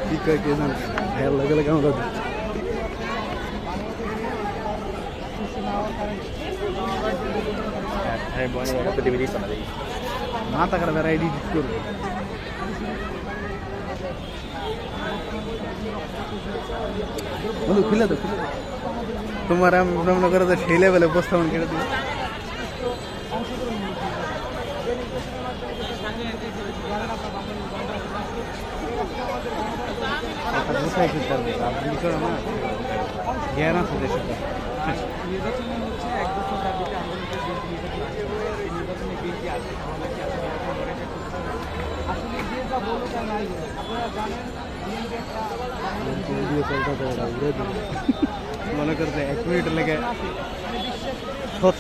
কি কয় কে জানে হেয়ার লাগে লাগে আমরা মাথা খারাপ আর এডিট করবে বন্ধু খুলে তো তোমার আমি মনে করো সেই লেভেলে উপস্থাপন করে দিই বুঝাই করতে হবে আপনি করো না জ্ঞান আছে দেশের নির্বাচনে হচ্ছে এক বছর দাবিতে আন্দোলনটা নির্বাচনে বিএনপি আসে আসলে যে যা বললো তা নাই আপনারা জানেন মনে করছে 1 মিনিট লেগে শর্ট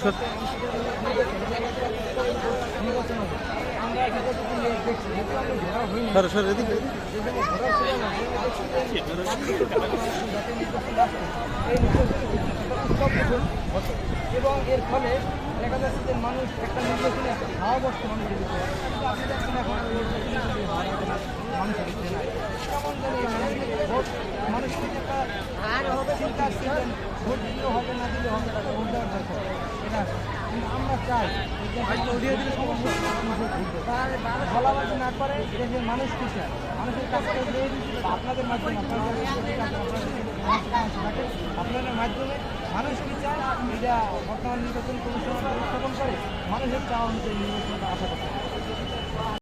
সর এদিকে এবং এর ফলে দেখা যাচ্ছে যে মানুষ একটা নির্বাচনে হাওয়া বর্তমান করে দিচ্ছে আপনি দেখছেন এখন মানুষের দিচ্ছে না কেমন জানি ভোট মানুষ থেকে একটা চিন্তা আসছে ভোট দিলেও হবে না দিলে হবে তাকে ভোট দেওয়ার দরকার এটা কিন্তু আমরা চাই উড়িয়ে দিলে সমস্যা বলাবাজি না করে দেশের মানুষ কি চায় মানুষের কাছ থেকে আপনাদের মাধ্যমে আপনাদের মাধ্যমে মানুষ কি চায় এটা বর্তমান নির্বাচন কমিশন উপস্থাপন করে মানুষের চাওয়া অনুযায়ী নির্বাচনটা আশা করতে